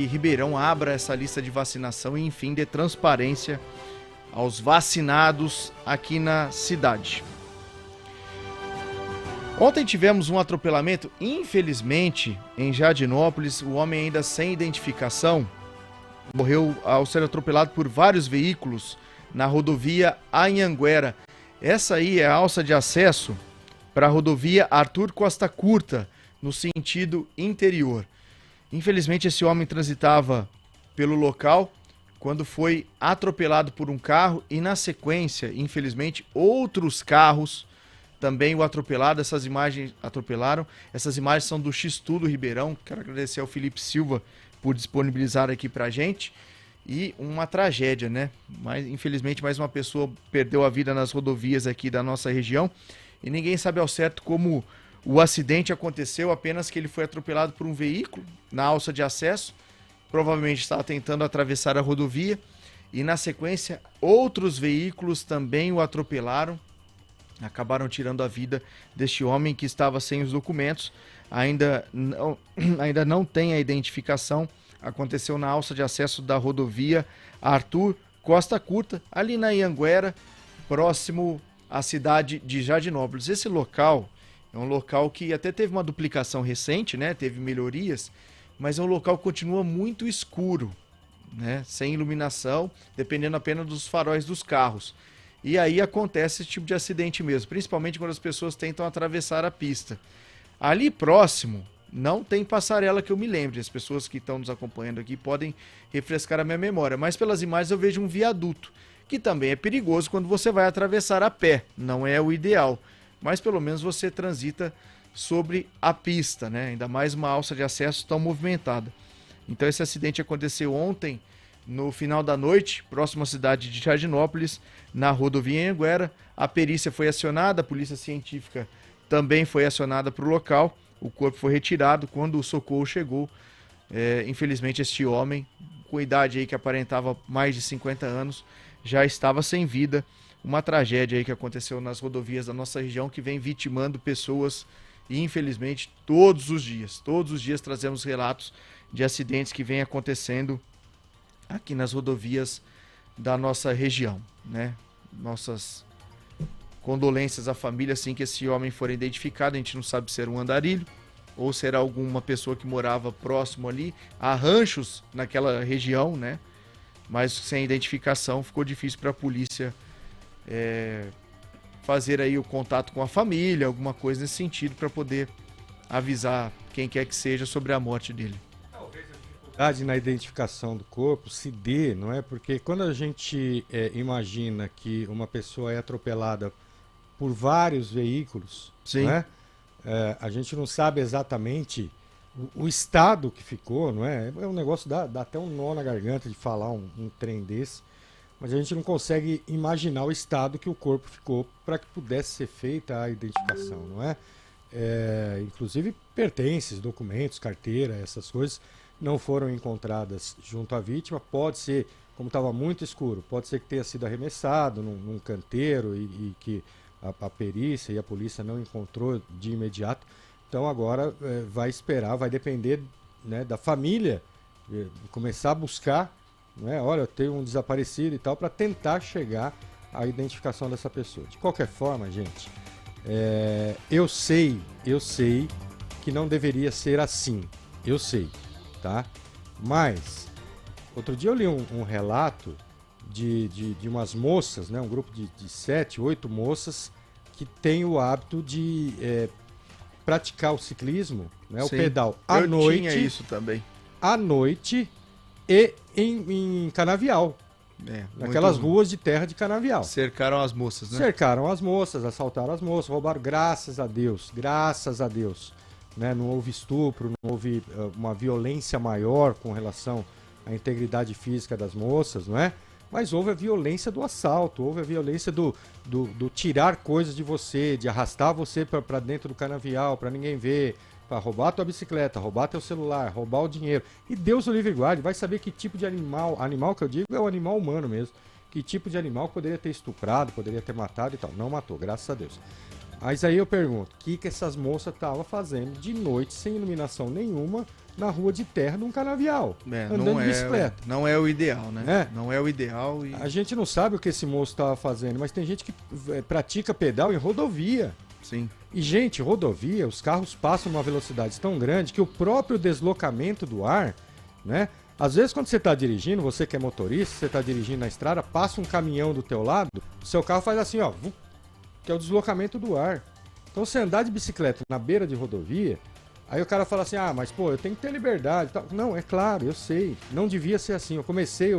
Ribeirão abra essa lista de vacinação e, enfim, dê transparência aos vacinados aqui na cidade. Ontem tivemos um atropelamento, infelizmente, em Jardinópolis. O homem ainda sem identificação morreu ao ser atropelado por vários veículos na rodovia Anhanguera. Essa aí é a alça de acesso para a rodovia Arthur Costa Curta, no sentido interior. Infelizmente, esse homem transitava pelo local quando foi atropelado por um carro e, na sequência, infelizmente, outros carros também o atropelaram. Essas imagens são do X-Tudo Ribeirão. Quero agradecer ao Felipe Silva por disponibilizar aqui pra gente. E uma tragédia, né? Mas, infelizmente, mais uma pessoa perdeu a vida nas rodovias aqui da nossa região. E ninguém sabe ao certo como o acidente aconteceu, apenas que ele foi atropelado por um veículo na alça de acesso. Provavelmente estava tentando atravessar a rodovia. E, na sequência, outros veículos também o atropelaram. Acabaram tirando a vida deste homem que estava sem os documentos. Ainda não tem a identificação. Aconteceu na alça de acesso da rodovia Arthur Costa Curta, ali na Anhanguera, próximo à cidade de Jardinópolis. Esse local é um local que até teve uma duplicação recente, né? Teve melhorias, mas é um local que continua muito escuro, né? Sem iluminação, dependendo apenas dos faróis dos carros. E aí acontece esse tipo de acidente mesmo, principalmente quando as pessoas tentam atravessar a pista. Ali próximo não tem passarela que eu me lembre. As pessoas que estão nos acompanhando aqui podem refrescar a minha memória, mas pelas imagens eu vejo um viaduto, que também é perigoso quando você vai atravessar a pé. Não é o ideal, mas pelo menos você transita sobre a pista, né? Ainda mais uma alça de acesso tão movimentada. Então esse acidente aconteceu ontem, no final da noite, próximo à cidade de Jardinópolis, na rodovia Anhanguera. A perícia foi acionada, a polícia científica também foi acionada para o local. O corpo foi retirado. Quando o socorro chegou, infelizmente este homem, com idade aí que aparentava mais de 50 anos, já estava sem vida. Uma tragédia aí que aconteceu nas rodovias da nossa região, que vem vitimando pessoas, e infelizmente todos os dias trazemos relatos de acidentes que vêm acontecendo aqui nas rodovias da nossa região, né? Nossas condolências à família assim que esse homem for identificado. A gente não sabe se era um andarilho ou se era alguma pessoa que morava próximo ali. Há ranchos naquela região, né? Mas sem identificação ficou difícil para a polícia fazer aí o contato com a família, alguma coisa nesse sentido, para poder avisar quem quer que seja sobre a morte dele. Na identificação do corpo se dê, não é? Porque quando a gente imagina que uma pessoa é atropelada por vários veículos, sim, não é? A gente não sabe exatamente o estado que ficou, não é? É um negócio, dá até um nó na garganta de falar um trem desse, mas a gente não consegue imaginar o estado que o corpo ficou para que pudesse ser feita a identificação, não é? Inclusive pertences, documentos, carteira, essas coisas não foram encontradas junto à vítima. Pode ser, como estava muito escuro, pode ser que tenha sido arremessado num canteiro e que a perícia e a polícia não encontrou de imediato. Então agora vai esperar, vai depender, né, da família começar a buscar, né, olha, eu tenho um desaparecido e tal, para tentar chegar à identificação dessa pessoa. De qualquer forma, gente, eu sei que não deveria ser assim, eu sei. Tá? Mas, outro dia eu li um relato de umas moças, né? Um grupo de 7, 8 moças que tem o hábito de praticar o ciclismo, né? O pedal à noite. Tinha isso também. À noite e em canavial. Naquelas ruas de terra de canavial. Cercaram as moças, né? Cercaram as moças, assaltaram as moças, roubaram, graças a Deus. Né? Não houve estupro, não houve uma violência maior com relação à integridade física das moças, não é? Mas houve a violência do assalto, houve a violência do tirar coisas de você, de arrastar você para dentro do canavial, para ninguém ver, para roubar a tua bicicleta, roubar teu celular, roubar o dinheiro. E Deus o livre e guarde, vai saber que tipo de animal que eu digo é o animal humano mesmo, que tipo de animal poderia ter estuprado, poderia ter matado e tal. Não matou, graças a Deus. Mas aí eu pergunto, o que essas moças estavam fazendo de noite, sem iluminação nenhuma, na rua de terra de um canavial, andando não de bicicleta. Não é o ideal, né? É. Não é o ideal. A gente não sabe o que esse moço estava fazendo, mas tem gente que pratica pedal em rodovia. Sim. E, gente, rodovia, os carros passam numa velocidade tão grande que o próprio deslocamento do ar, né? Às vezes, quando você está dirigindo, você que é motorista, você está dirigindo na estrada, passa um caminhão do teu lado, o seu carro faz assim, ó, que é o deslocamento do ar. Então, você andar de bicicleta na beira de rodovia, aí o cara fala assim, mas pô, eu tenho que ter liberdade. Não, é claro, eu sei, não devia ser assim. Eu comecei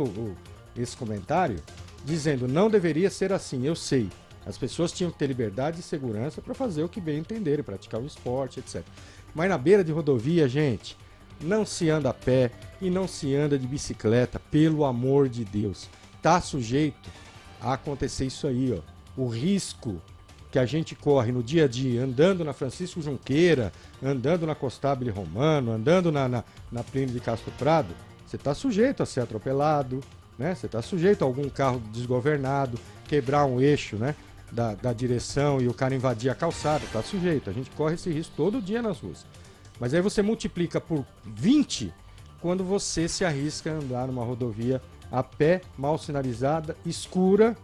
esse comentário dizendo, não deveria ser assim, eu sei. As pessoas tinham que ter liberdade e segurança para fazer o que bem entenderem, praticar o esporte, etc. Mas na beira de rodovia, gente, não se anda a pé e não se anda de bicicleta, pelo amor de Deus. Tá sujeito a acontecer isso aí, ó. O risco que a gente corre no dia a dia, andando na Francisco Junqueira, andando na Costabile Romano, andando na Plínio de Castro Prado, você tá sujeito a ser atropelado, né? Você tá sujeito a algum carro desgovernado, quebrar um eixo, né? Da direção e o cara invadir a calçada, tá sujeito. A gente corre esse risco todo dia nas ruas. Mas aí você multiplica por 20 quando você se arrisca a andar numa rodovia a pé, mal sinalizada, escura,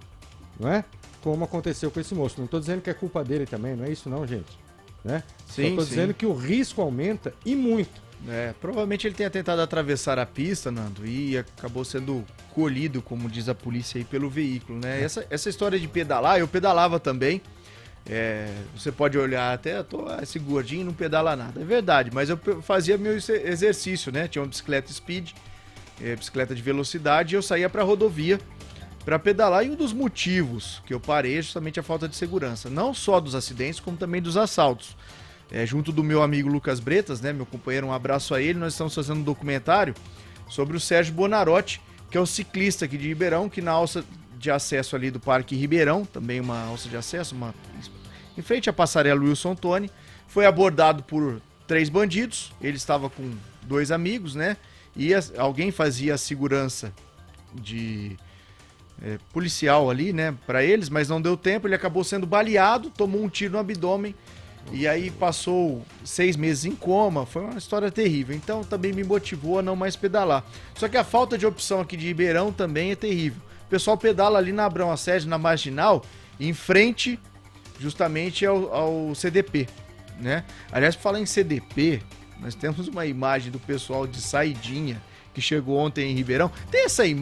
não é? Como aconteceu com esse moço. Não estou dizendo que é culpa dele também, não é isso não, gente. Né? Sim, Só estou dizendo que o risco aumenta e muito. Provavelmente ele tenha tentado atravessar a pista, Nando, e acabou sendo colhido, como diz a polícia aí, pelo veículo, né? Essa história de pedalar, eu pedalava também. Você pode olhar até, esse gordinho não pedala nada. É verdade, mas eu fazia meu exercício, né? Tinha uma bicicleta speed, bicicleta de velocidade, e eu saía pra rodovia para pedalar. E um dos motivos que eu parei é justamente a falta de segurança, não só dos acidentes, como também dos assaltos. Junto do meu amigo Lucas Bretas, né, meu companheiro, um abraço a ele, nós estamos fazendo um documentário sobre o Sérgio Bonarotti, que é um ciclista aqui de Ribeirão, que na alça de acesso ali do Parque Ribeirão, também uma alça de acesso, em frente à passarela Wilson Tony, foi abordado por 3 bandidos, ele estava com 2 amigos, né, e alguém fazia a segurança de policial ali, né, para eles, mas não deu tempo, ele acabou sendo baleado, tomou um tiro no abdômen, e aí passou 6 meses em coma. Foi uma história terrível. Então também me motivou a não mais pedalar. Só que a falta de opção aqui de Ribeirão também é terrível. O pessoal pedala ali na Abrão Assede, na Marginal, em frente justamente ao CDP, né? Aliás, por falar em CDP, nós temos uma imagem do pessoal de Saidinha que chegou ontem em Ribeirão. Tem essa imagem